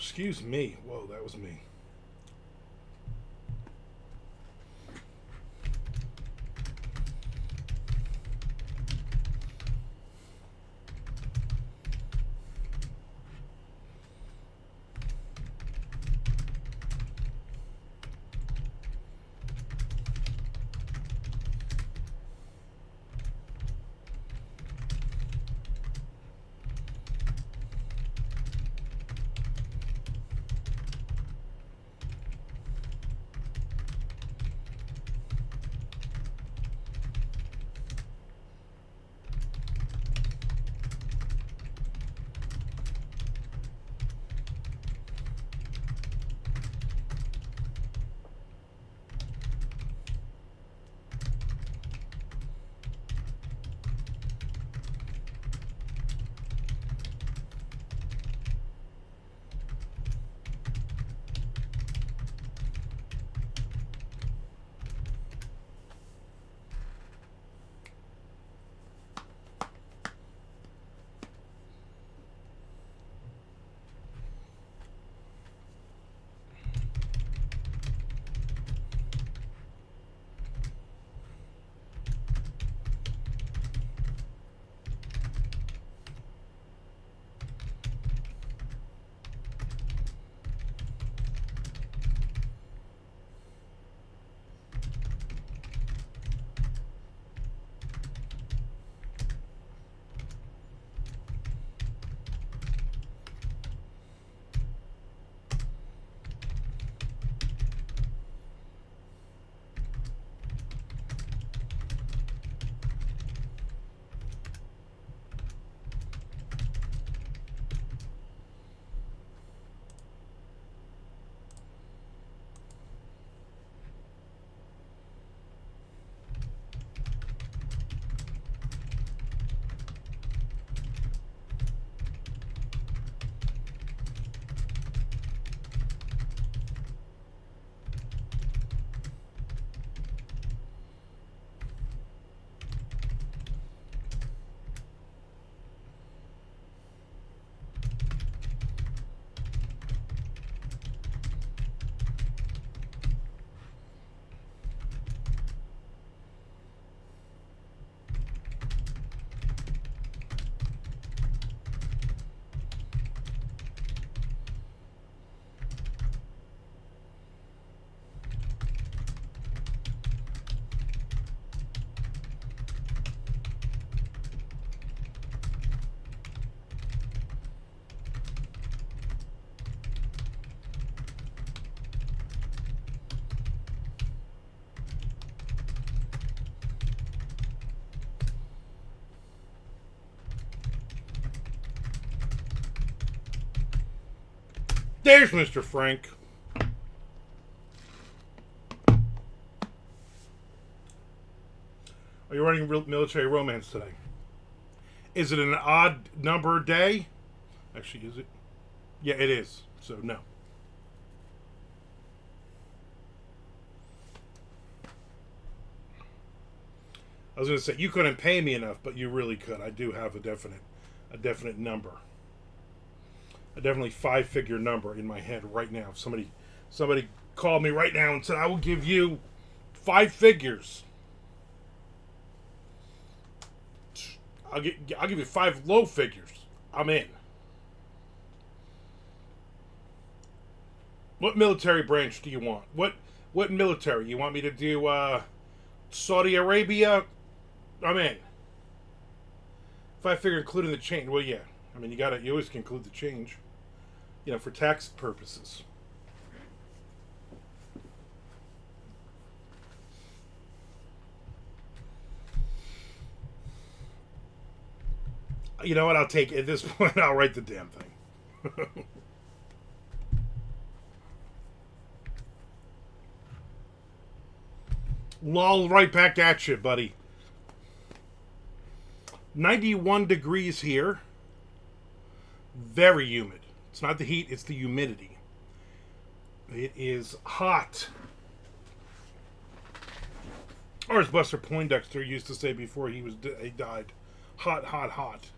Excuse me. Whoa, that was me. There's Mr. Frank. Are you writing military romance today? Is it an odd number day? Actually, is it? Yeah, it is. So, no. I was going to say, you couldn't pay me enough, but you really could. I do have a definite number. A definitely 5-figure number in my head right now. If somebody called me right now and said, I will give you 5 figures. I'll give you 5 low figures. I'm in. What military branch do you want? What military? You want me to do Saudi Arabia? I'm in. 5-figure including the change. Well, yeah. I mean, you always can include the change. For tax purposes. You know what? I'll take it. At this point, I'll write the damn thing. Lol, right back at you, buddy. 91 degrees here. Very humid. It's not the heat, it's the humidity. It is hot. Or as Buster Poindexter used to say before he died, hot, hot, hot.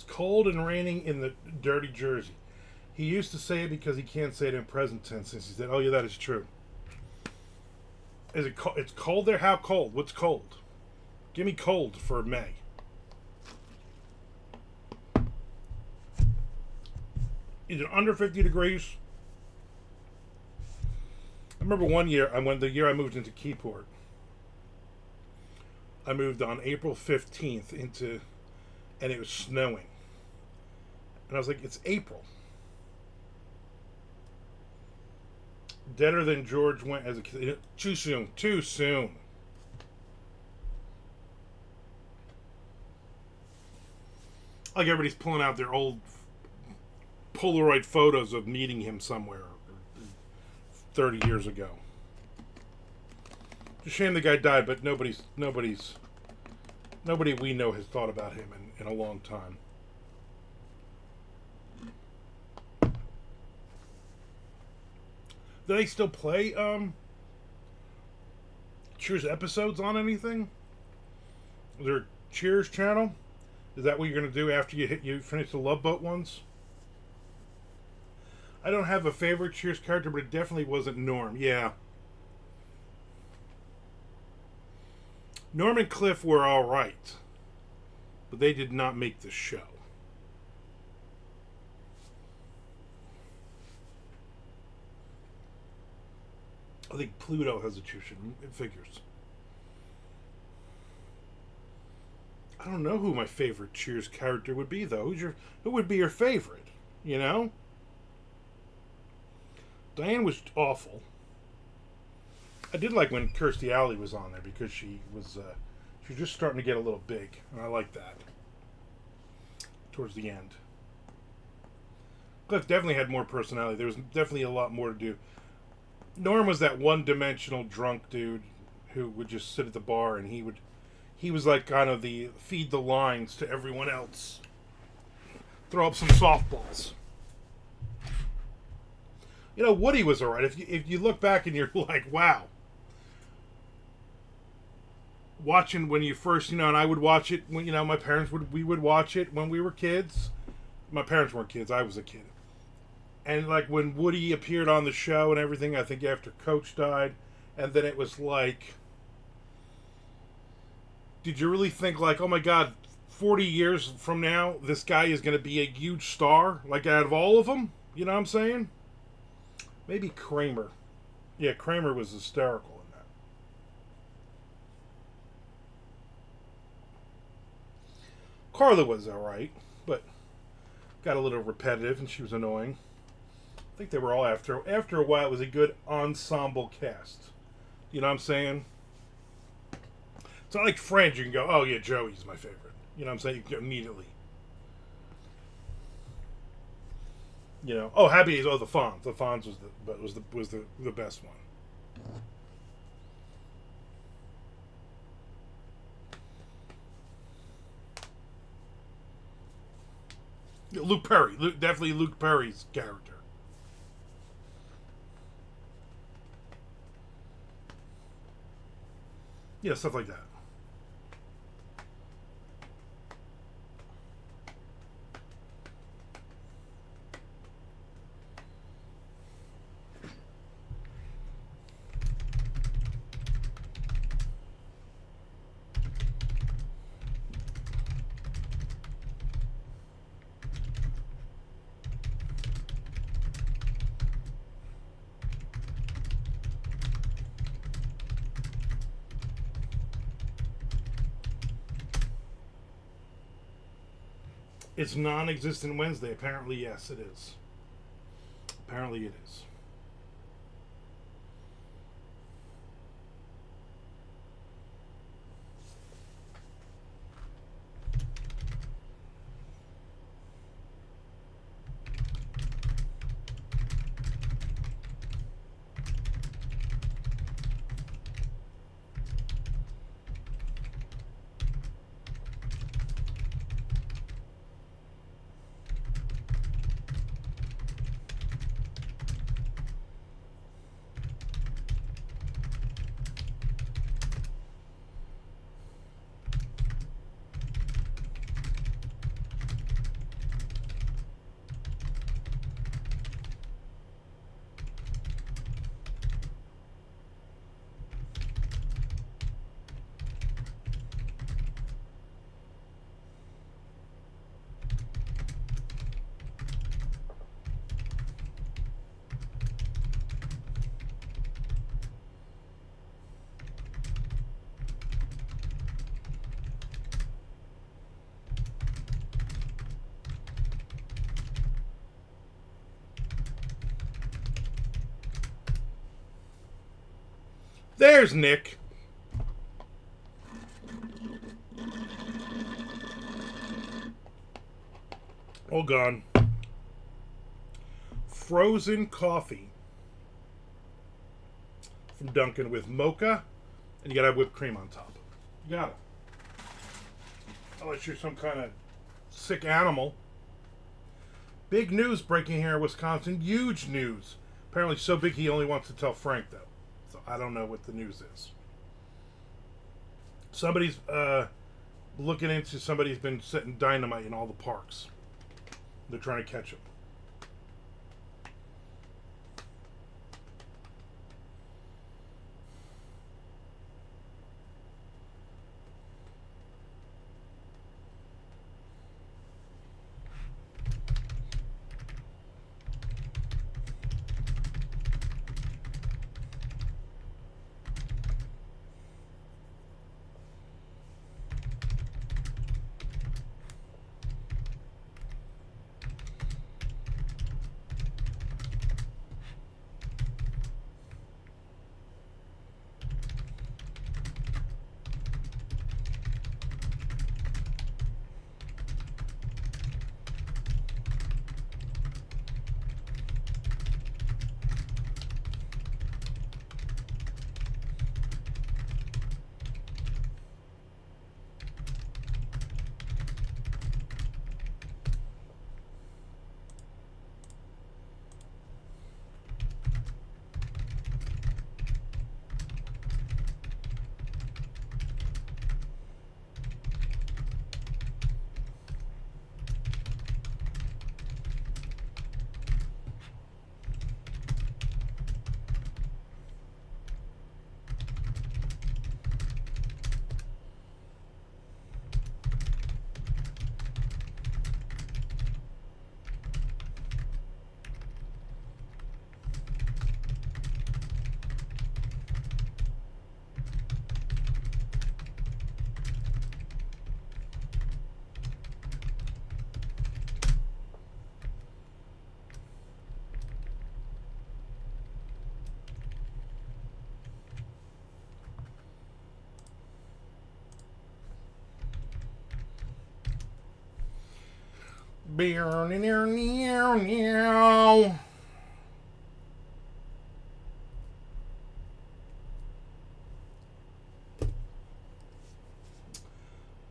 cold and raining in the dirty Jersey. He used to say it because he can't say it in present tense since he said, oh yeah, that is true. Is it cold? It's cold there? How cold? What's cold? Give me cold for May. Is it under 50 degrees? I remember one year, the year I moved into Keyport, I moved on April 15th and it was snowing. And I was like, it's April. Deader than George went as a kid. Too soon. Too soon. Like everybody's pulling out their old Polaroid photos of meeting him somewhere 30 years ago. It's a shame the guy died, but nobody we know has thought about him in a long time. Do they still play Cheers episodes on anything? Is there a Cheers channel? Is that what you're going to do after you finish the Love Boat ones? I don't have a favorite Cheers character, but it definitely wasn't Norm. Yeah. Norm and Cliff were alright, but they did not make the show. I think Pluto has a Cheers. It figures. I don't know who my favorite Cheers character would be, though. Who would be your favorite? You know? Diane was awful. I did like when Kirstie Alley was on there because she was just starting to get a little big, and I liked that. Towards the end, Cliff definitely had more personality. There was definitely a lot more to do. Norm was that one-dimensional drunk dude who would just sit at the bar, and he was like kind of the feed the lines to everyone else. Throw up some softballs. You know, Woody was alright. If you look back and you're like, wow. Watching when you first, and I would watch it when, we would watch it when we were kids. My parents weren't kids, I was a kid. And like when Woody appeared on the show and everything, I think after Coach died, and then it was like, did you really think like, oh my God, 40 years from now, this guy is going to be a huge star? Like out of all of them? You know what I'm saying? Maybe Kramer. Yeah, Kramer was hysterical in that. Carla was alright, but got a little repetitive and she was annoying. I think they were all after a while, it was a good ensemble cast. You know what I'm saying? It's not like Friends, you can go, oh yeah, Joey's my favorite. You know what I'm saying? You can go immediately. Happy Days. Oh, the Fonz. The Fonz was the best one. Luke Perry. Definitely Luke Perry's character. Yeah, stuff like that. It's non-existent Wednesday. Apparently, yes, it is. Apparently, it is. There's Nick. All gone. Frozen coffee from Dunkin' with mocha, and you gotta have whipped cream on top. You got it. Unless you're some kind of sick animal. Big news breaking here in Wisconsin. Huge news. Apparently so big he only wants to tell Frank, though. So I don't know what the news is. Somebody's looking into somebody's been setting dynamite in all the parks. They're trying to catch him.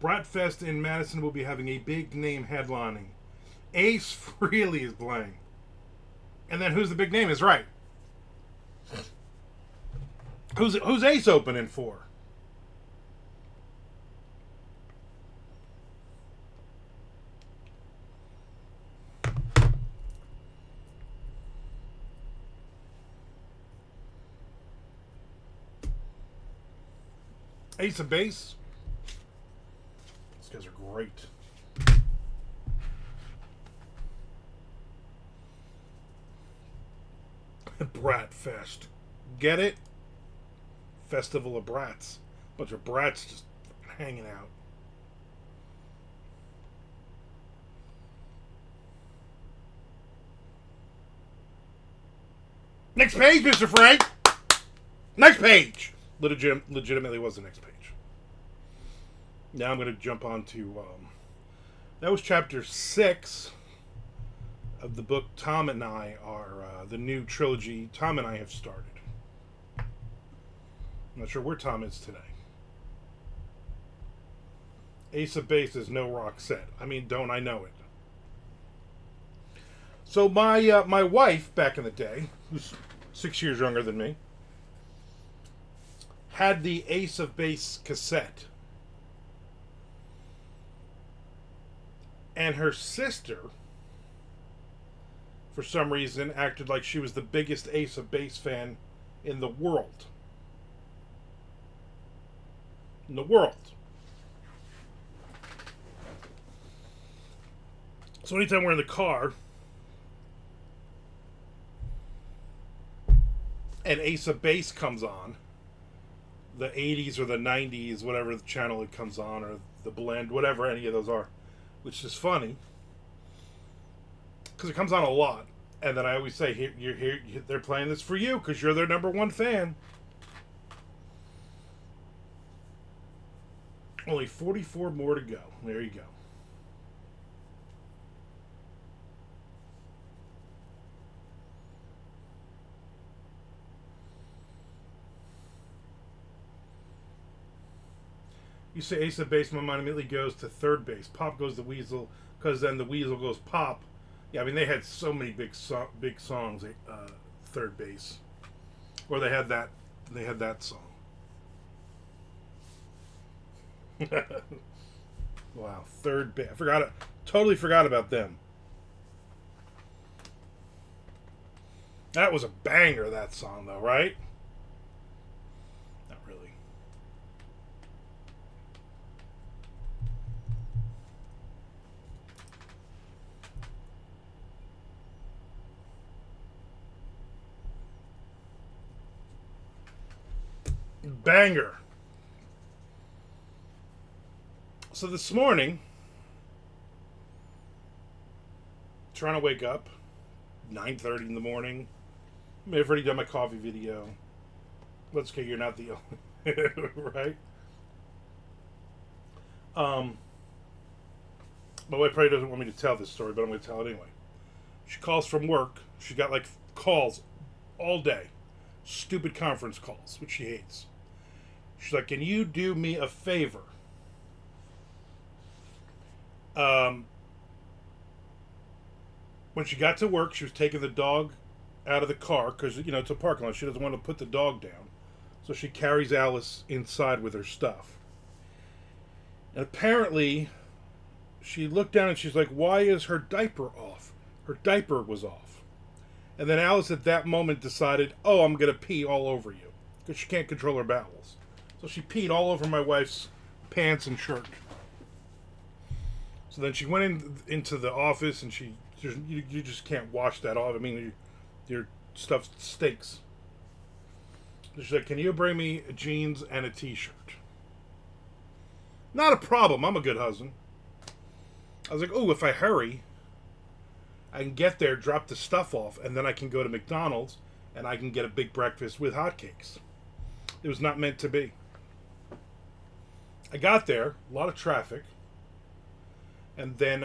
Bratfest in Madison will be having a big name headlining. Ace Frehley is playing. And then who's the big name is right. Who's Ace opening for? Ace of Base. These guys are great. Bratfest. Get it? Festival of Brats. Bunch of brats just hanging out. Next page, Mr. Frank. Next page. Legitimately was the next page. Now I'm going to jump on to... that was chapter 6 of the book Tom and I are... the new trilogy Tom and I have started. I'm not sure where Tom is today. Ace of Base is no rock set. I mean, don't I know it. So my wife, back in the day, who's 6 years younger than me, had the Ace of Base cassette. And her sister, for some reason, acted like she was the biggest Ace of Base fan in the world. In the world. So anytime we're in the car and Ace of Base comes on, the 80s or the 90s, whatever the channel it comes on, or the blend, whatever any of those are, which is funny because it comes on a lot. And then I always say, here, they're playing this for you because you're their number one fan. Only 44 more to go. There you go. You say ace of base, my mind immediately goes to third base. Pop goes the weasel, because then the weasel goes pop. Yeah, I mean they had so many big songs at third base, or they had that song. Wow, third base. I forgot it. Totally forgot about them. That was a banger. That song, though, right? Not really. Banger. So this morning, trying to wake up, 9:30 in the morning. I've already done my coffee video. Let's get you're not the only right. My wife probably doesn't want me to tell this story, but I'm going to tell it anyway. She calls from work. She got like calls all day, stupid conference calls, which she hates. She's like, "Can you do me a favor?" When she got to work, she was taking the dog out of the car because it's a parking lot. She doesn't want to put the dog down, so she carries Alice inside with her stuff. And apparently, she looked down and she's like, "Why is her diaper off?" Her diaper was off. And then Alice at that moment decided, "Oh, I'm gonna pee all over you," because she can't control her bowels. So she peed all over my wife's pants and shirt. So then she went into the office and you just can't wash that off. I mean, your stuff stinks. She's like, "Can you bring me jeans and a t-shirt?" Not a problem. I'm a good husband. I was like, "Oh, if I hurry, I can get there, drop the stuff off, and then I can go to McDonald's and I can get a big breakfast with hotcakes." It was not meant to be. I got there, a lot of traffic, and then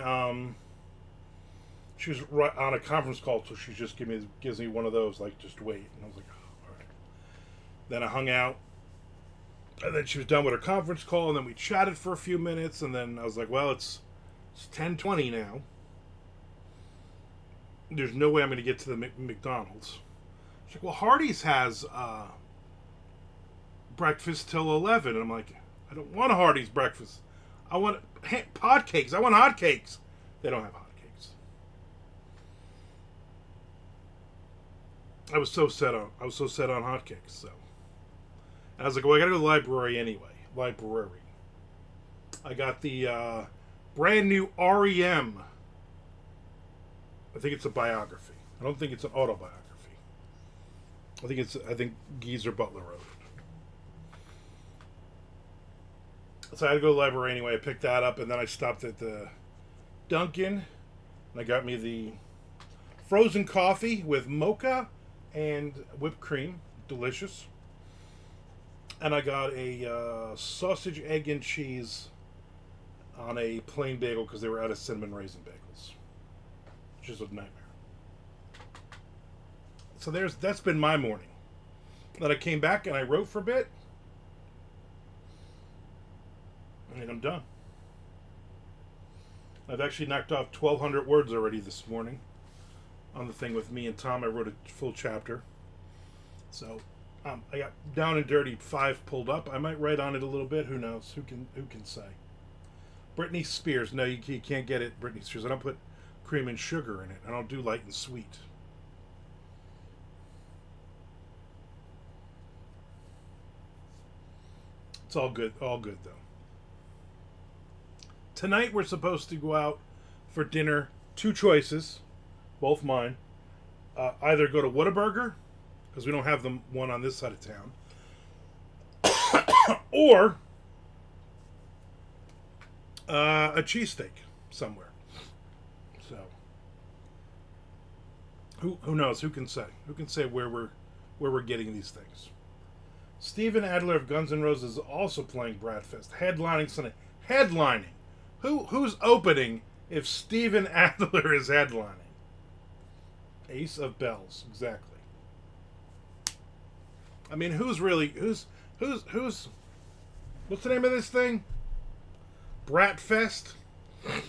she was right on a conference call, so she just gives me one of those, like, just wait. And I was like, oh, all right. Then I hung out, and then she was done with her conference call, and then we chatted for a few minutes, and then I was like, well, it's 10:20 now. There's no way I'm going to get to the McDonald's. She's like, well, Hardee's has breakfast till 11. And I'm like, I don't want a Hardee's breakfast. I want hotcakes. I want hotcakes. They don't have hotcakes. I was so set on hotcakes. So, and I was like, well, I gotta go to the library anyway. Library. I got the brand new REM. I think it's a biography. I don't think it's an autobiography. I think Geezer Butler wrote it. So I had to go to the library anyway. I picked that up, and then I stopped at the Dunkin', and I got me the frozen coffee with mocha and whipped cream. Delicious. And I got a sausage, egg, and cheese on a plain bagel because they were out of cinnamon raisin bagels. Which is a nightmare. So that's been my morning. Then I came back and I wrote for a bit. And I'm done. I've actually knocked off 1,200 words already this morning on the thing with me and Tom. I wrote a full chapter. So I got down and dirty 5 pulled up. I might write on it a little bit. Who knows? Who can say? Britney Spears. No, you can't get it. Britney Spears. I don't put cream and sugar in it. I don't do light and sweet. It's all good. All good though. Tonight we're supposed to go out for dinner. 2 choices, both mine. Either go to Whataburger, because we don't have them one on this side of town, or a cheesesteak somewhere. So who knows? Who can say? Who can say where we're getting these things? Steven Adler of Guns N' Roses is also playing Bradfest, headlining Sunday. Headlining. Who's opening if Steven Adler is headlining? Ace of Bells, exactly. I mean, who's what's the name of this thing? Bratfest? I'm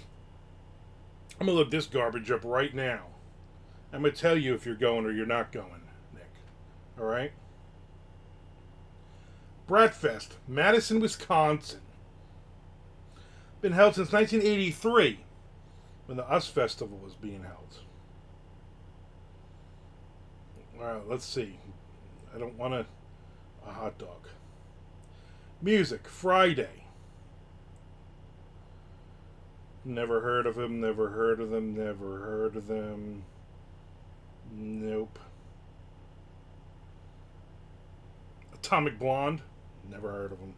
gonna look this garbage up right now. I'm gonna tell you if you're going or you're not going, Nick. Alright? Bratfest, Madison, Wisconsin. Been held since 1983, when the US Festival was being held. Alright, let's see. I don't want a hot dog. Music, Friday. Never heard of him, never heard of them, never heard of them. Nope. Atomic Blonde, never heard of him.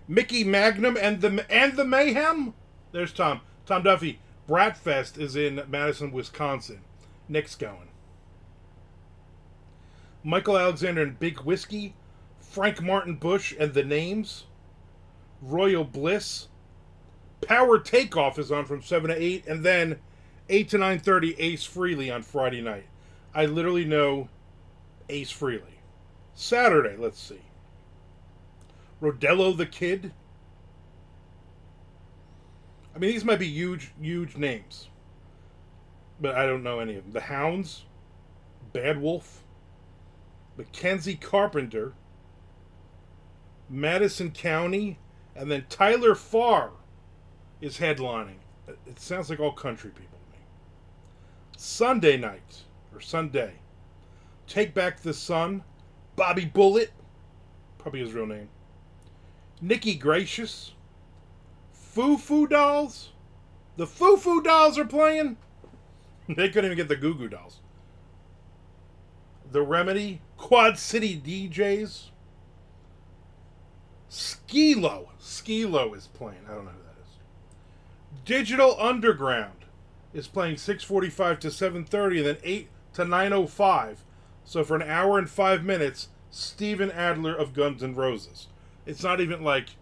Mickey Magnum and the Mayhem? There's Tom. Tom Duffy. Bratfest is in Madison, Wisconsin. Nick's going. Michael Alexander and Big Whiskey. Frank Martin Bush and the Names. Royal Bliss. Power Takeoff is on from 7 to 8. And then 8 to 9:30 Ace Frehley on Friday night. I literally know Ace Frehley. Saturday, let's see. Rodello the Kid. I mean, these might be huge names. But I don't know any of them. The Hounds. Bad Wolf. Mackenzie Carpenter. Madison County. And then Tyler Farr is headlining. It sounds like all country people to me. Sunday night. Or Sunday. Take Back the Sun. Bobby Bullitt. Probably his real name. Nikki Gracious. Foo Foo Dolls. The Foo Foo Dolls are playing. They couldn't even get the Goo Goo Dolls. The Remedy. Quad City DJs. Skilo. Skilo is playing. I don't know who that is. Digital Underground is playing 6:45 to 7:30 and then 8 to 9:05. So for an hour and 5 minutes, Steven Adler of Guns N' Roses. It's not even like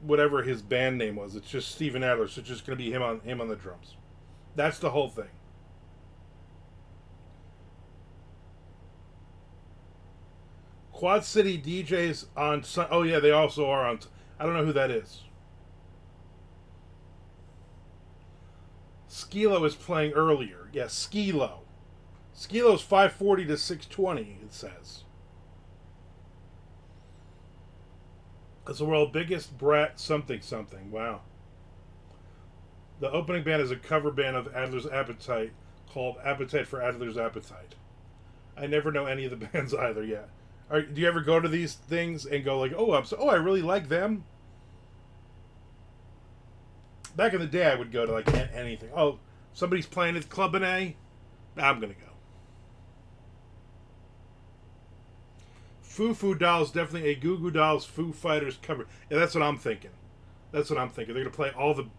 whatever his band name was. It's just Steven Adler. So it's just going to be him on the drums. That's the whole thing. Quad City DJs on Sun. Oh yeah, they also are on. I don't know who that is. Skilo is playing earlier. Yes, Skilo. Skilo's 5:40 to 6:20. It says. It's the world's biggest brat something. Wow. The opening band is a cover band of Adler's Appetite called Appetite for Adler's Appetite. I never know any of the bands either yet. Do you ever go to these things and go like, I really like them? Back in the day, I would go to like anything. Oh, somebody's playing at Club N A? I'm going to go. Foo Foo Dolls, definitely a Goo Goo Dolls Foo Fighters cover. Yeah, that's what I'm thinking. They're going to play all the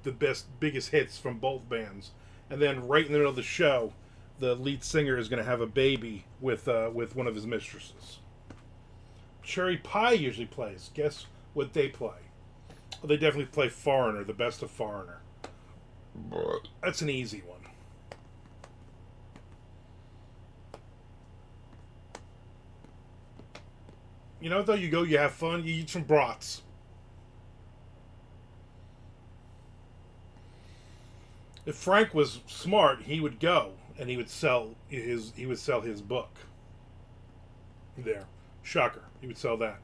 biggest hits from both bands. And then right in the middle of the show, the lead singer is going to have a baby with one of his mistresses. Cherry Pie usually plays. Guess what they play? Well, they definitely play Foreigner, the best of Foreigner. That's an easy one. You know what, though? You go, you have fun, you eat some brats. If Frank was smart, he would go and he would sell his book. There. Shocker. He would sell that.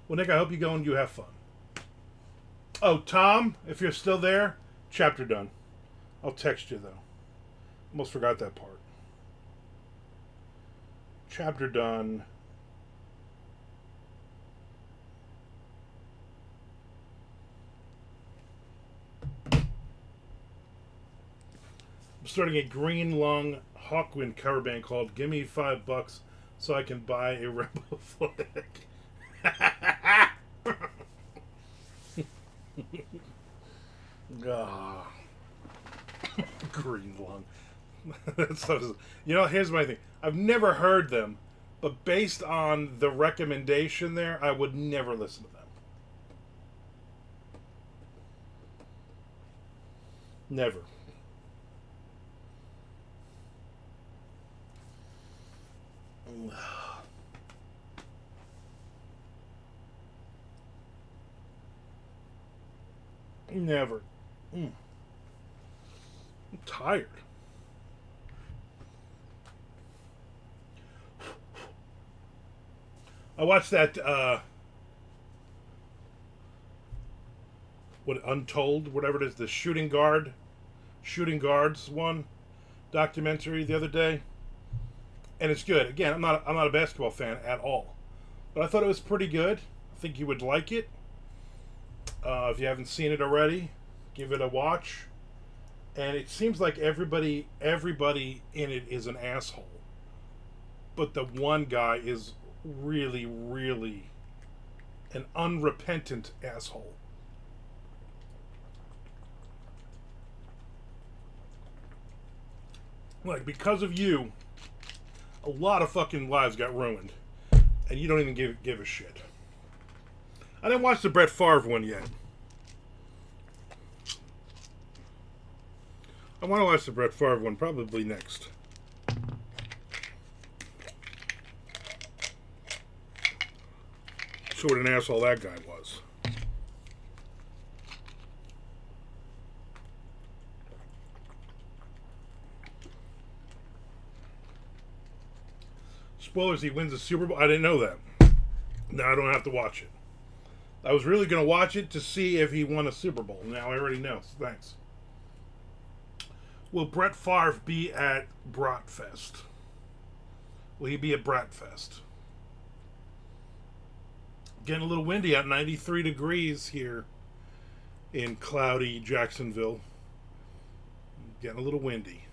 Well, Nick, I hope you go and you have fun. Oh, Tom, if you're still there, chapter done. I'll text you, though. Almost forgot that part. Chapter done. I'm starting a Green Lung Hawkwind cover band called Gimme $5 so I can buy a rebel flag. Oh. Green Lung. Here's my thing. I've never heard them, But based on the recommendation there, I would never listen to them. Never. Never. I'm tired. I watched that what Untold, whatever it is, the shooting guards one documentary the other day, and it's good. Again, I'm not a basketball fan at all, but I thought it was pretty good. I think you would like it. If you haven't seen it already, give it a watch. And it seems like everybody in it is an asshole, but the one guy is really, really an unrepentant asshole. Like, because of you, a lot of fucking lives got ruined, and you don't even give a shit. I didn't watch the Brett Favre one yet. I want to watch the Brett Favre one probably next. See what an asshole that guy was. Spoilers, he wins the Super Bowl. I didn't know that. Now I don't have to watch it. I was really going to watch it to see if he won a Super Bowl. Now I already know. So thanks. Will Brett Favre be at Bratfest? Will he be at Bratfest? Getting a little windy out, 93 degrees here in cloudy Jacksonville. Getting a little windy.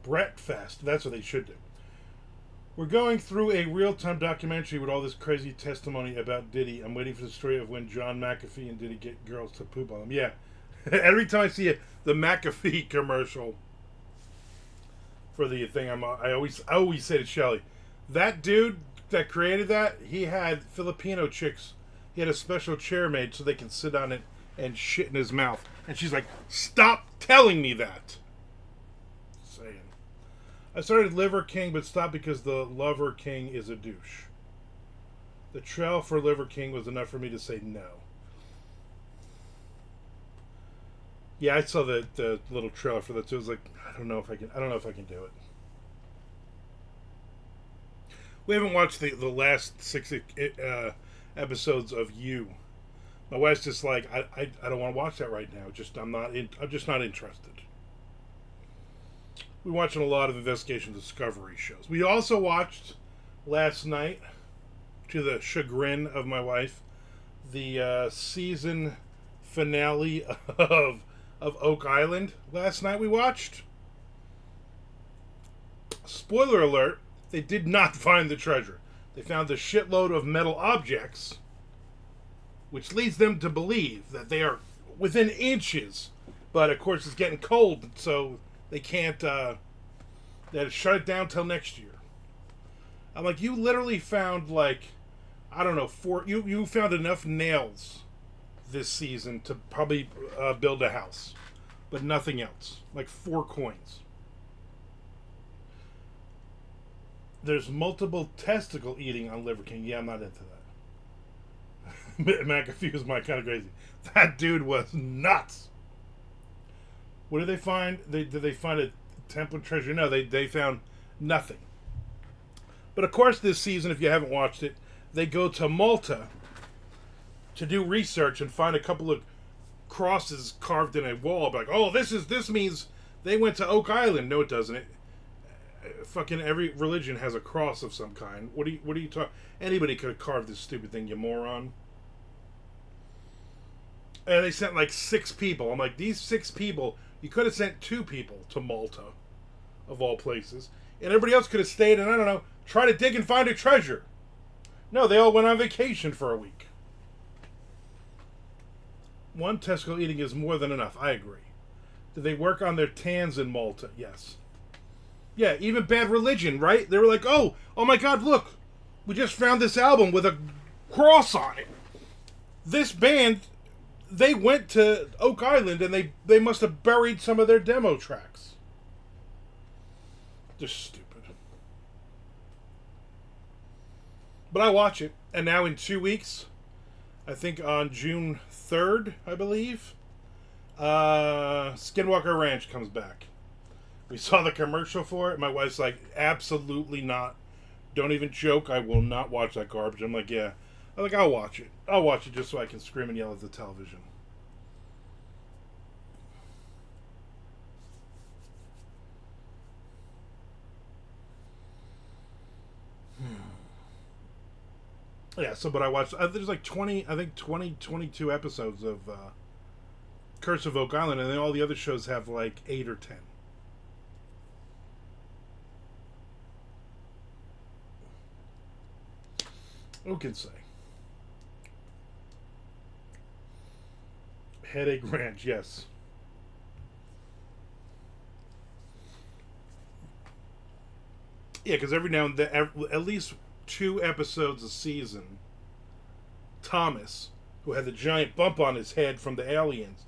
Bratfest, that's what they should do. We're going through a real-time documentary with all this crazy testimony about Diddy. I'm waiting for the story of when John McAfee and Diddy get girls to poop on him. Yeah. Every time I see the McAfee commercial for the thing, I always say to Shelly, that dude that created that, he had Filipino chicks. He had a special chair made so they can sit on it and shit in his mouth. And she's like, stop telling me that. Saying. I started Liver King, but stopped because the Lover King is a douche. The trail for Liver King was enough for me to say no. Yeah, I saw the little trailer for that too. I was like, I don't know if I can do it. We haven't watched the last 6 episodes of You. My wife's just like, I don't want to watch that right now. I'm just not interested. We're watching a lot of investigation discovery shows. We also watched last night, to the chagrin of my wife, the season finale of Oak Island. Last night we watched. Spoiler alert, they did not find the treasure. They found a shitload of metal objects, which leads them to believe that they are within inches. But of course it's getting cold, so they can't they shut it down till next year. I'm like, you literally found like, I don't know, you found enough nails this season to probably build a house, but nothing else. Like 4 coins. There's multiple testicle eating on Liver King. Yeah, I'm not into that. McAfee was my kind of crazy. That dude was nuts. What did they find? Did they find a temple treasure? No, they found nothing. But of course, this season, if you haven't watched it, they go to Malta to do research and find a couple of crosses carved in a wall. Like, oh, this means they went to Oak Island. No, it doesn't. Fucking every religion has a cross of some kind. What are you talking? Anybody could have carved this stupid thing, you moron. And they sent like 6 people. I'm like, these 6 people, you could have sent 2 people to Malta, of all places, and everybody else could have stayed and, I don't know, try to dig and find a treasure. No, they all went on vacation for a week. 1 testicle eating is more than enough. I agree. Did they work on their tans in Malta? Yes. Yeah, even Bad Religion, right? They were like, oh my God, look, we just found this album with a cross on it. This band, they went to Oak Island and they must have buried some of their demo tracks. Just stupid. But I watch it, and now in 2 weeks, I think on June 3rd, I believe, Skinwalker Ranch comes back. We saw the commercial for it. My wife's like, absolutely not. Don't even joke. I will not watch that garbage. I'm like, yeah. I'm like, I'll watch it. I'll watch it just so I can scream and yell at the television. Yeah, so, but I watched, there's like 22 episodes of Curse of Oak Island, and then all the other shows have like 8 or 10. Who can say? Headache Ranch, yes. Yeah, because every now and then, at least 2 episodes a season, Thomas, who had the giant bump on his head from the aliens,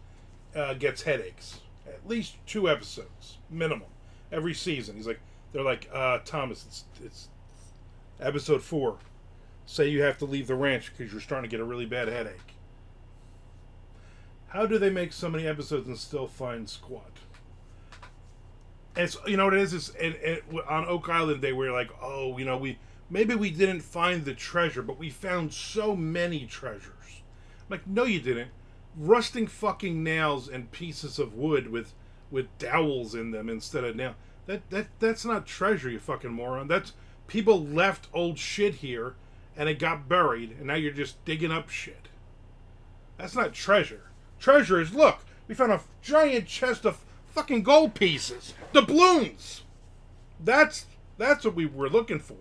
gets headaches. At least 2 episodes, minimum, every season. He's like, they're like, Thomas, it's episode 4. Say you have to leave the ranch because you're starting to get a really bad headache. How do they make so many episodes and still find squat? And it's, you know what it is? On Oak Island, they were like, oh, maybe we didn't find the treasure, but we found so many treasures. I'm like, no, you didn't. Rusting fucking nails and pieces of wood with dowels in them instead of nails. That's not treasure, you fucking moron. That's people left old shit here and it got buried, and now you're just digging up shit. That's not treasure. Treasure is, look, we found a giant chest of fucking gold pieces. Doubloons. That's what we were looking for.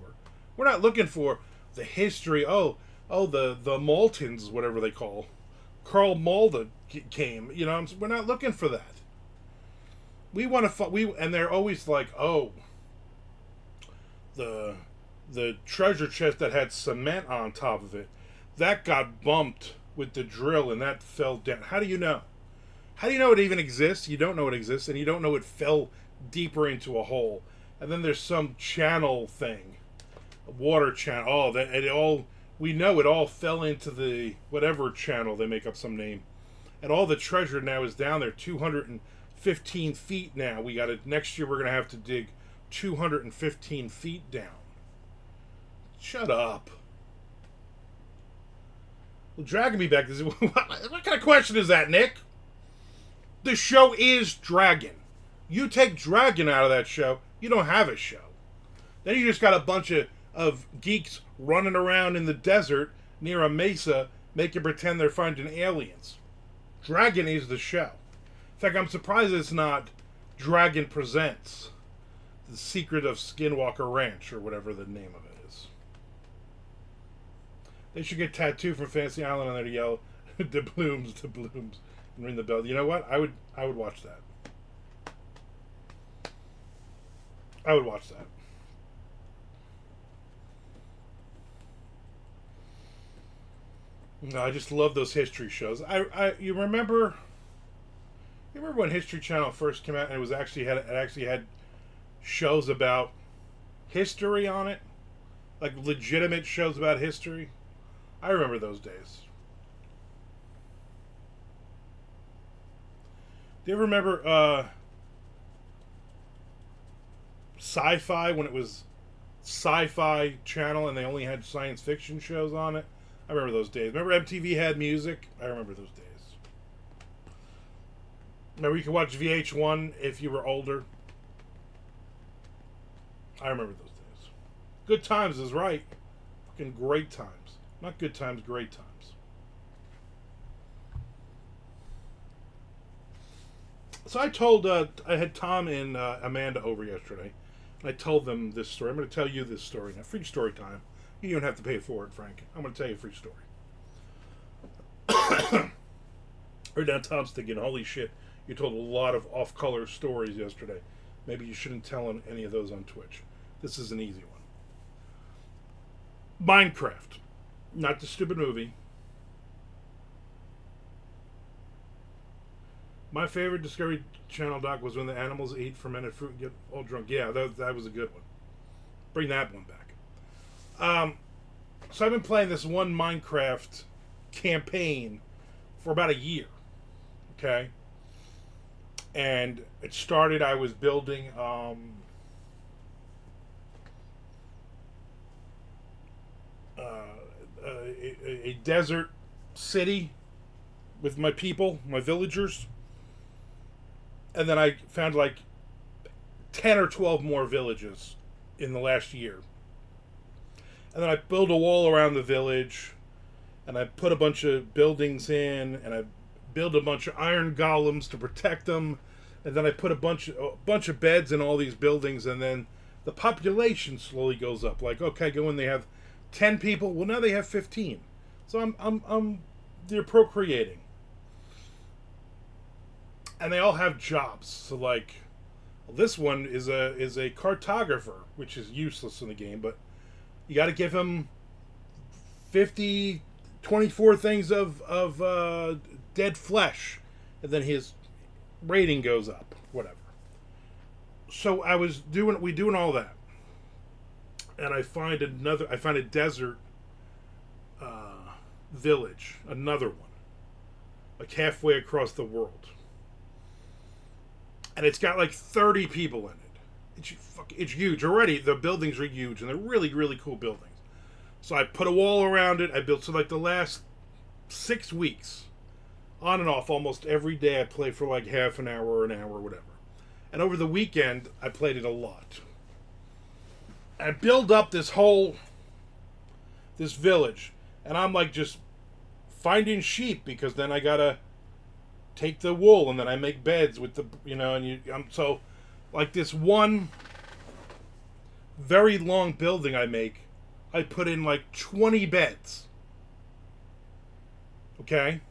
We're not looking for the history. The Maltons, whatever they call. Carl Malda came. We're not looking for that. We want to. And they're always like, oh, the treasure chest that had cement on top of it, that got bumped with the drill and that fell down. How do you know? How do you know it even exists? You don't know it exists, and you don't know it fell deeper into a hole. And then there's some channel thing, a water channel. Oh, we know it all fell into the whatever channel, they make up some name. And all the treasure now is down there, 215 feet now. Next year we're going to have to dig 215 feet down. Shut up. Well, dragging me back. What kind of question is that, Nick? The show is Dragon. You take Dragon out of that show, you don't have a show. Then you just got a bunch of geeks running around in the desert near a mesa making pretend they're finding aliens. Dragon is the show. In fact, I'm surprised it's not Dragon Presents The Secret of Skinwalker Ranch, or whatever the name of it is. They should get tattooed from Fantasy Island on there to yell, doubloons, and ring the bell. You know what? I would watch that. I would watch that. No, I just love those history shows. You remember when History Channel first came out and it actually had shows about history on it? Like legitimate shows about history? I remember those days. Do you ever remember Sci-Fi, when it was Sci-Fi Channel and they only had science fiction shows on it? I remember those days. Remember MTV had music? I remember those days. Remember you could watch VH1 if you were older? I remember those days. Good times is right. Fucking great times. Not good times, great times. So I had Tom and Amanda over yesterday. And I told them this story. I'm going to tell you this story now. Free story time. You don't have to pay for it, Frank. I'm going to tell you a free story. Right now, Tom's thinking, holy shit, you told a lot of off-color stories yesterday. Maybe you shouldn't tell any of those on Twitch. This is an easy one. Minecraft. Not the stupid movie. My favorite Discovery Channel doc was when the animals eat fermented fruit and get all drunk. Yeah, that was a good one. Bring that one back. So I've been playing this one Minecraft campaign for about a year. Okay? And it started, I was building a desert city with my people, my villagers. And then I found like 10 or 12 more villages in the last year. And then I built a wall around the village, and I put a bunch of buildings in, and I built a bunch of iron golems to protect them, and then I put a bunch of beds in all these buildings, and then the population slowly goes up. Like, okay, go in, they have 10 people. Well, now they have 15. So they're procreating. And they all have jobs. So like, this one is a cartographer, which is useless in the game, but you got to give him 24 things of dead flesh, and then his rating goes up, whatever. So we doing all that, and I find a desert village, another one, like halfway across the world, and it's got like 30 people in it. It's huge already. The buildings are huge, and they're really, really cool buildings. So I put a wall around it. I built, so like the last 6 weeks, on and off, almost every day I play for like half an hour or an hour or whatever. And over the weekend, I played it a lot. I build up this village, and I'm like just finding sheep, because then I gotta take the wool, and then I make beds with the, so like this one very long building I put in like 20 beds. Okay?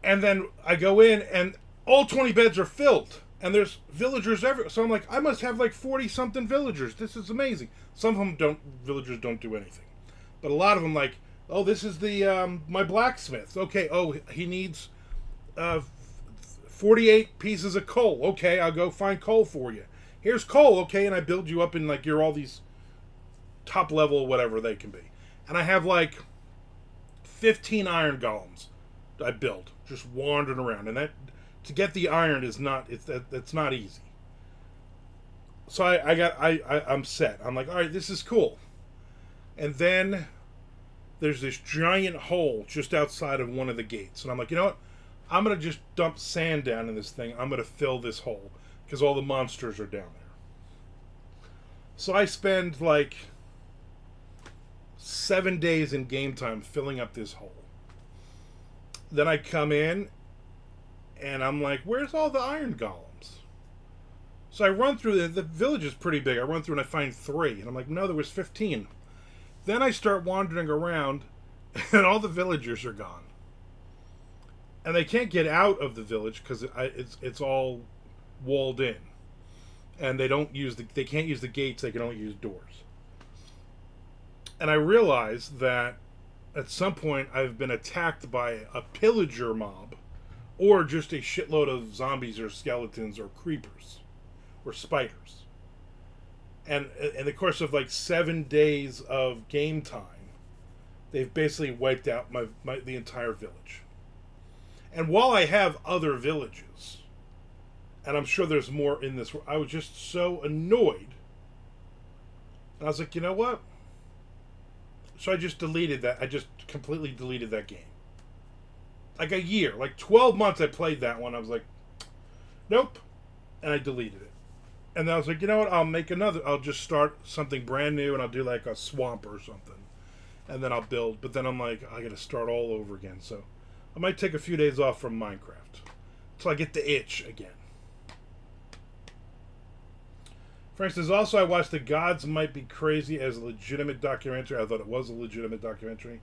And then I go in, and all 20 beds are filled. And there's villagers everywhere. So I'm like, I must have like 40-something villagers. This is amazing. Some of them villagers don't do anything. But a lot of them like, oh, this is my blacksmith. Okay, oh, he needs 48 pieces of coal. Okay, I'll go find coal for you. Here's coal, okay, and I build you up in like you're all these top level whatever they can be. And I have like 15 iron golems I build, just wandering around. And that, to get the iron is not, that's not easy. So I'm set. I'm like, all right, this is cool. And then there's this giant hole just outside of one of the gates. And I'm like, you know what? I'm going to just dump sand down in this thing. I'm going to fill this hole, because all the monsters are down there. So I spend like 7 days in game time filling up this hole. Then I come in, and I'm like, where's all the iron golems? So I run through, the village is pretty big. I run through and I find 3. And I'm like, no, there was 15. Then I start wandering around, and all the villagers are gone. And they can't get out of the village because it's all walled in, and they can't use the gates. They can only use doors. And I realized that at some point I've been attacked by a pillager mob, or just a shitload of zombies or skeletons or creepers or spiders. And in the course of like 7 days of game time, they've basically wiped out the entire village. And while I have other villages, and I'm sure there's more in this, I was just so annoyed. And I was like, you know what? So I just deleted that. I just completely deleted that game. Like a year, like 12 months I played that one. I was like, nope. And I deleted it. And then I was like, you know what? I'll just start something brand new, and I'll do like a swamp or something. And then I'll build. But then I'm like, I got to start all over again. So I might take a few days off from Minecraft until I get the itch again. Frank says, also, I watched The Gods Might Be Crazy as a legitimate documentary. I thought it was a legitimate documentary.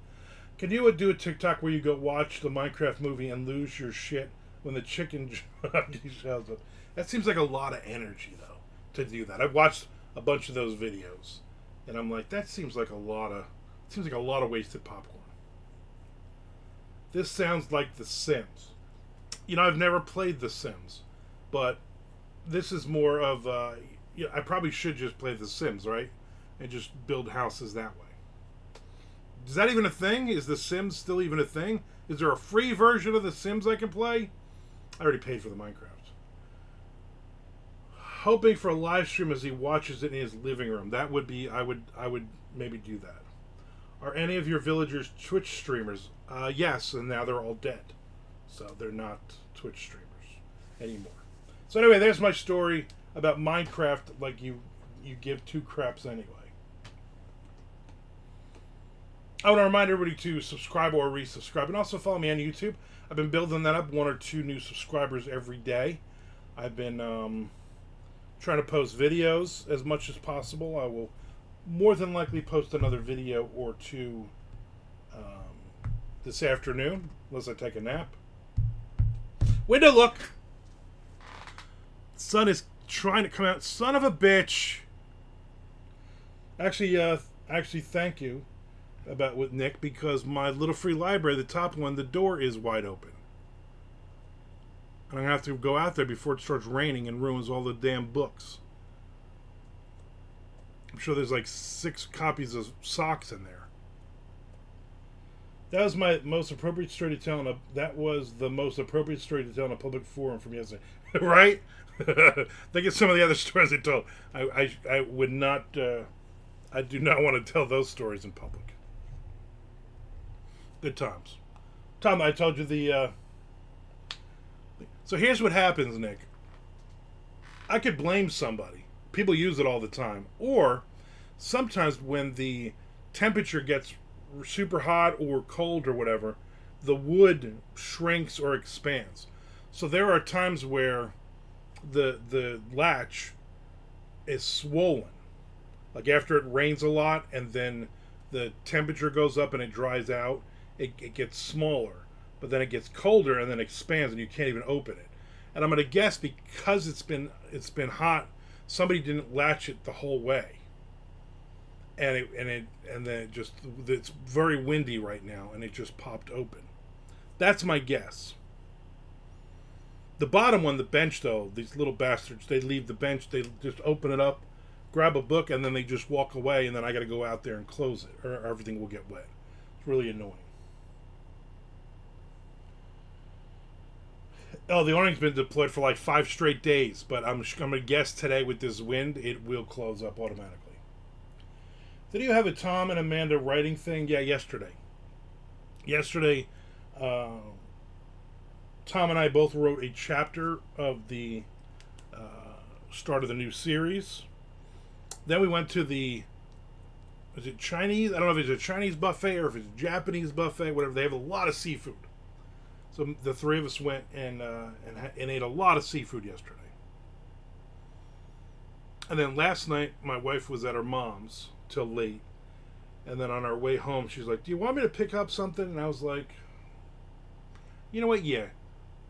Can you do a TikTok where you go watch the Minecraft movie and lose your shit when the chicken jockey shows up. That seems like a lot of energy, though, to do that. I've watched a bunch of those videos, and I'm like, that seems like a lot of wasted popcorn. This sounds like The Sims. You know, I've never played The Sims, but this is more of I probably should just play The Sims, right? And just build houses that way. Is that even a thing? Is The Sims still even a thing? Is there a free version of The Sims I can play? I already paid for the Minecraft. Hoping for a live stream as he watches it in his living room. That would be, I would maybe do that. Are any of your villagers Twitch streamers? Yes, and now they're all dead. So they're not Twitch streamers anymore. So anyway, there's my story about Minecraft, like you give two craps anyway. I want to remind everybody to subscribe or resubscribe, and also follow me on YouTube. I've been building that up, 1 or 2 new subscribers every day. I've been trying to post videos as much as possible. I will more than likely post another video or 2 this afternoon, unless I take a nap. Window look! The sun is trying to come out. Son of a bitch! Actually, thank you with Nick, because my little free library, the top one, the door is wide open. And I'm going to have to go out there before it starts raining and ruins all the damn books. I'm sure there's like 6 copies of socks in there. That was my most appropriate story to tell that was the most appropriate story to tell in a public forum from yesterday. Right? Think of some of the other stories I told. I would not, I do not want to tell those stories in public. Good times. Tom, I told you so here's what happens, Nick. I could blame somebody. People use it all the time. Or sometimes when the temperature gets super hot or cold or whatever, the wood shrinks or expands. So there are times where the latch is swollen. Like after it rains a lot and then the temperature goes up and it dries out, it gets smaller. But then it gets colder and then expands and you can't even open it. And I'm going to guess because it's been hot, somebody didn't latch it the whole way. And then it's very windy right now and it just popped open. That's my guess. The bottom one, the bench though, these little bastards, they leave the bench, they just open it up, grab a book, and then they just walk away, and then I got to go out there and close it or everything will get wet. It's really annoying. Oh, the awning's been deployed for like 5 straight days, but I'm going to guess today with this wind, it will close up automatically. Did you have a Tom and Amanda writing thing? Yeah, yesterday. Yesterday, Tom and I both wrote a chapter of the start of the new series. Then we went to is it Chinese? I don't know if it's a Chinese buffet or if it's a Japanese buffet, whatever. They have a lot of seafood. So the 3 of us went and ate a lot of seafood yesterday. And then last night, my wife was at her mom's till late. And then on our way home, she's like, do you want me to pick up something? And I was like, you know what? Yeah.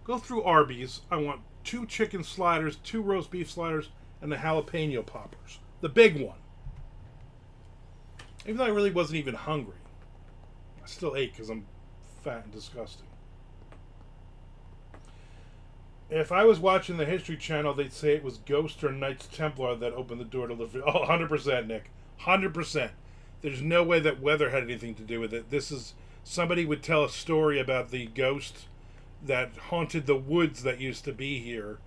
Go through Arby's. I want 2 chicken sliders, 2 roast beef sliders, and the jalapeno poppers. The big one. Even though I really wasn't even hungry. I still ate because I'm fat and disgusting. If I was watching the History Channel, they'd say it was Ghost or Knights Templar that opened the door to the... Oh, 100%, Nick. 100%. There's no way that weather had anything to do with it. This is... Somebody would tell a story about the ghost that haunted the woods that used to be here,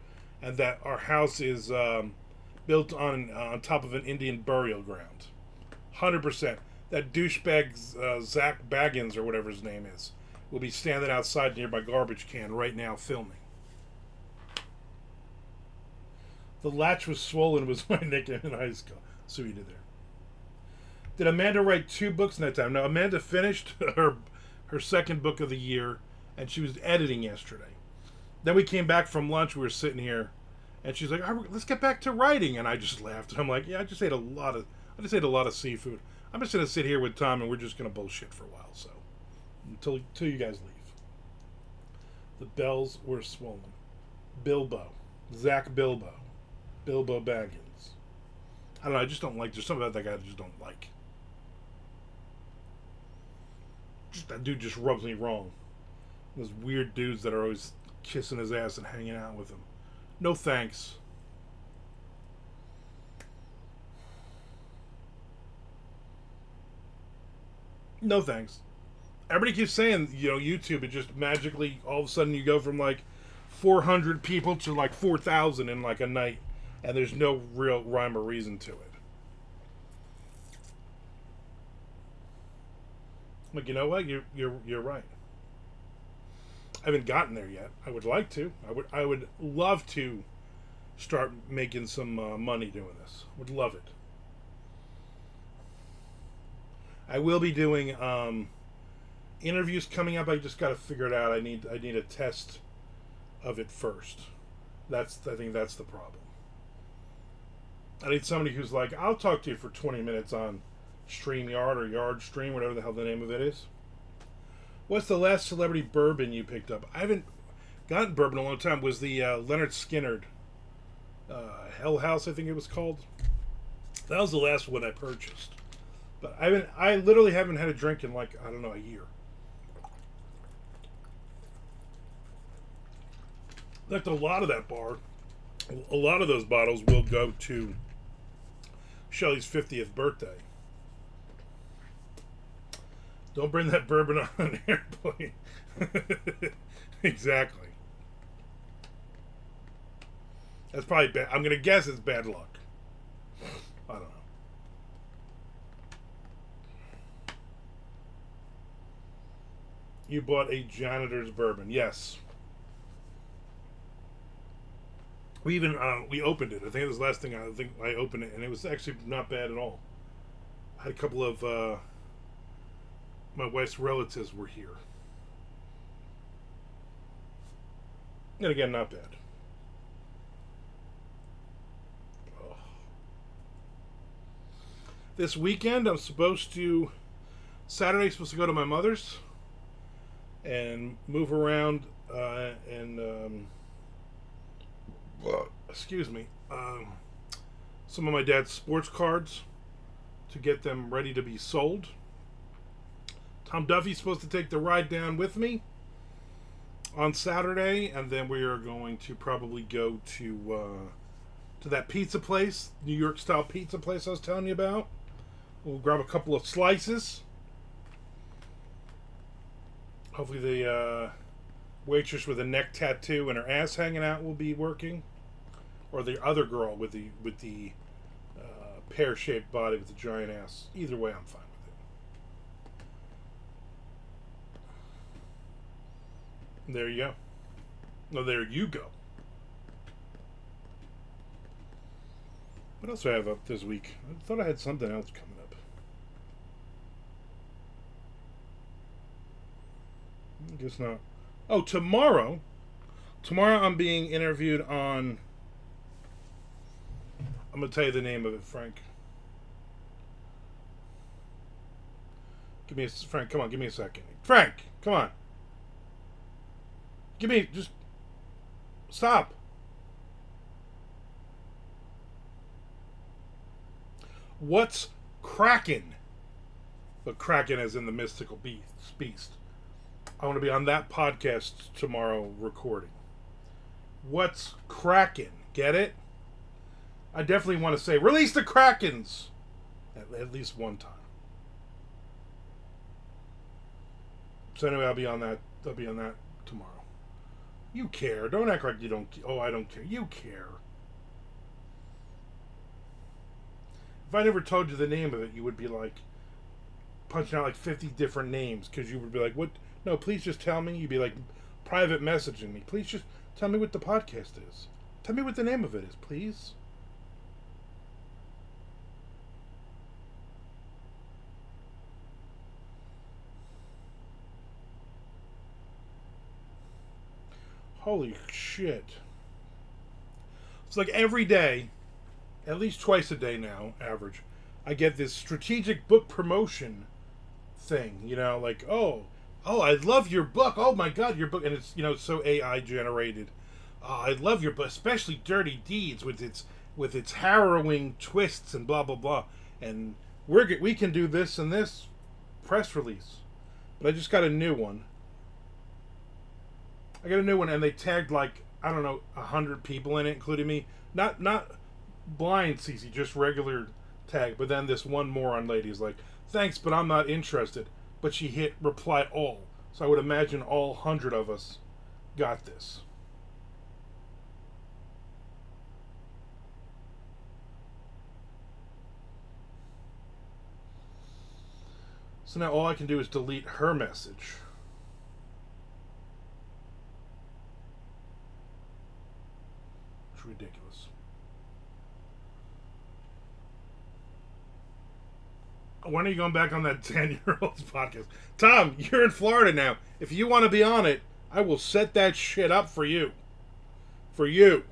and that our house is built on top of an Indian burial ground. 100%. That douchebag Zach Baggins, or whatever his name is, will be standing outside near my garbage can right now filming. The latch was swollen was my nickname in high school. So you did there. Did Amanda write 2 books in that time? No, Amanda finished her second book of the year, and she was editing yesterday. Then we came back from lunch. We were sitting here, and she's like, "Let's get back to writing." And I just laughed. And I'm like, "Yeah, I just ate a lot of seafood. I'm just gonna sit here with Tom, and we're just gonna bullshit for a while. So until you guys leave." The bells were swollen. Bilbo. Zach Bilbo. Bilbo Baggins. I don't know, I just don't like, there's something about that guy I just don't like. That dude just rubs me wrong. Those weird dudes that are always kissing his ass and hanging out with him. No thanks. No thanks. Everybody keeps saying, YouTube, it just magically, all of a sudden you go from like 400 people to like 4,000 in like a night. And there's no real rhyme or reason to it. Like, you know what? You're right. I haven't gotten there yet. I would like to. I would love to start making some money doing this. Would love it. I will be doing interviews coming up. I just got to figure it out. I need a test of it first. I think that's the problem. I need somebody who's like, I'll talk to you for 20 minutes on StreamYard or YardStream, whatever the hell the name of it is. What's the last celebrity bourbon you picked up? I haven't gotten bourbon in a long time. Was the Leonard Skinnard Hell House, I think it was called. That was the last one I purchased. But I literally haven't had a drink in like, I don't know, a year. That's a lot of that bar. A lot of those bottles will go to Shelly's 50th birthday. Don't bring that bourbon on an airplane. Exactly. That's probably bad. I'm going to guess it's bad luck. I don't know. You bought a janitor's bourbon. Yes. We even we opened it. I think it was the last thing I opened it, and it was actually not bad at all. I had a couple of my wife's relatives were here, and again, not bad. Oh. This weekend, I'm supposed to go to my mother's and move around and. Excuse me, some of my dad's sports cards to get them ready to be sold. Tom Duffy's supposed to take the ride down with me on Saturday, and then we are going to probably go to that pizza place, New York style pizza place I was telling you about. We'll grab a couple of slices. Hopefully the waitress with a neck tattoo and her ass hanging out will be working, or the other girl with the pear-shaped body with the giant ass. Either way, I'm fine with it. There you go. No, there you go. What else do I have up this week? I thought I had something else coming up. I guess not. Oh, tomorrow I'm being interviewed on, I'm going to tell you the name of it, Frank. Frank, come on, give me a second. Frank, come on. Just stop. What's Kraken? But Kraken as in the mystical beast. I want to be on that podcast tomorrow recording. What's Kraken? Get it? I definitely want to say, release the Krakens! At least one time. So anyway, I'll be on that tomorrow. You care. Don't act like you don't. Oh, I don't care. You care. If I never told you the name of it, you would be like punching out like 50 different names, because you would be like, what? No, please just tell me. You'd be like private messaging me. Please just tell me what the podcast is. Tell me what the name of it is, please. Holy shit. It's like every day, at least twice a day now, average, I get this strategic book promotion thing, like, oh, Oh, I love your book. Oh my God, your book, and it's so AI generated. Oh, I love your book, especially Dirty Deeds with its harrowing twists and blah blah blah. And we can do this and this press release, but I just got a new one. I got a new one, and they tagged like I don't know 100 people in it, including me. Not blind CC, just regular tag. But then this one moron lady is like, "Thanks, but I'm not interested." But she hit reply all, so I would imagine all 100 of us got this. So now all I can do is delete her message. It's ridiculous. When are you going back on that 10-year-old's podcast? Tom, you're in Florida now. If you want to be on it, I will set that shit up for you. For you.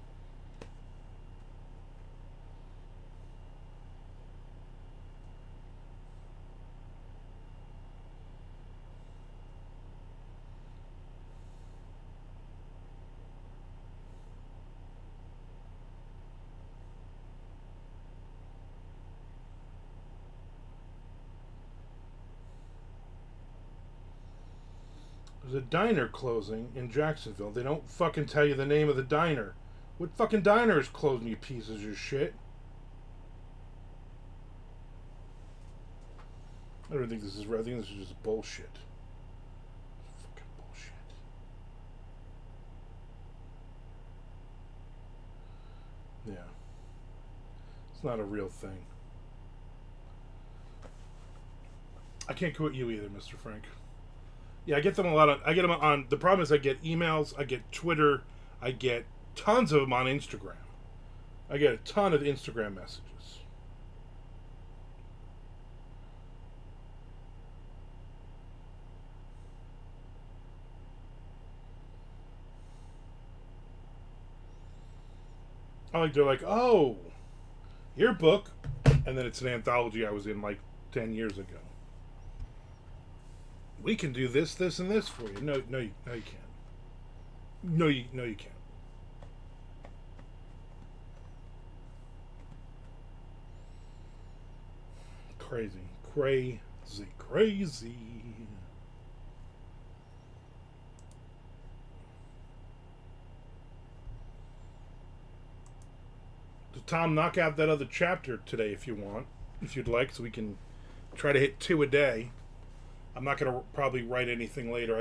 There's a diner closing in Jacksonville. They don't fucking tell you the name of the diner. What fucking diner is closing, you pieces of shit? I don't think this is right. I think this is just bullshit. Fucking bullshit. Yeah. It's not a real thing. I can't quote you either, Mr. Frank. Yeah, I get them a lot. I get them on. The problem is, I get emails, I get Twitter, I get tons of them on Instagram. I get a ton of Instagram messages. They're like, oh, your book, and then it's an anthology I was in like 10 years ago. We can do this, this, and this for you. No, you can't. No, you can't. Crazy. So Tom, knock out that other chapter today if you want, if you'd like, so we can try to hit 2 a day. I'm not gonna probably write anything later.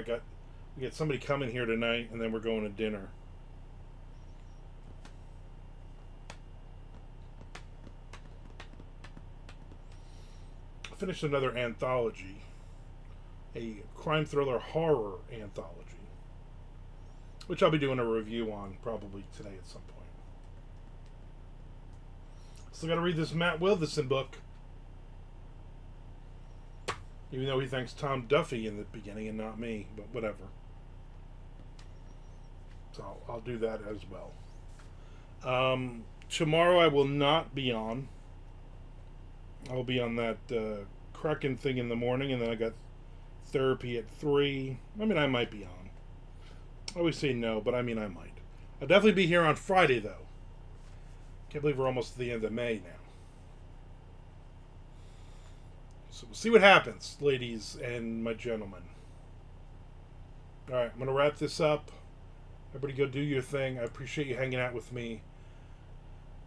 We got somebody coming here tonight, and then we're going to dinner. I finished another anthology, a crime thriller horror anthology, which I'll be doing a review on probably today at some point. Still got to read this Matt Wilderson book. Even though he thanks Tom Duffy in the beginning and not me, but whatever. So I'll do that as well. Tomorrow I will not be on. I'll be on that Kraken thing in the morning, and then I got therapy at 3. I mean, I might be on. I always say no, but I mean I might. I'll definitely be here on Friday, though. Can't believe we're almost at the end of May now. So we'll see what happens, ladies and my gentlemen. Alright, I'm going to wrap this up. Everybody go do your thing. I appreciate you hanging out with me.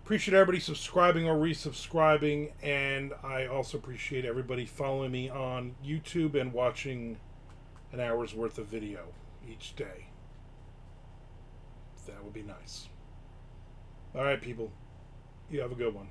Appreciate everybody subscribing or resubscribing. And I also appreciate everybody following me on YouTube and watching an hour's worth of video each day. That would be nice. Alright, people. You have a good one.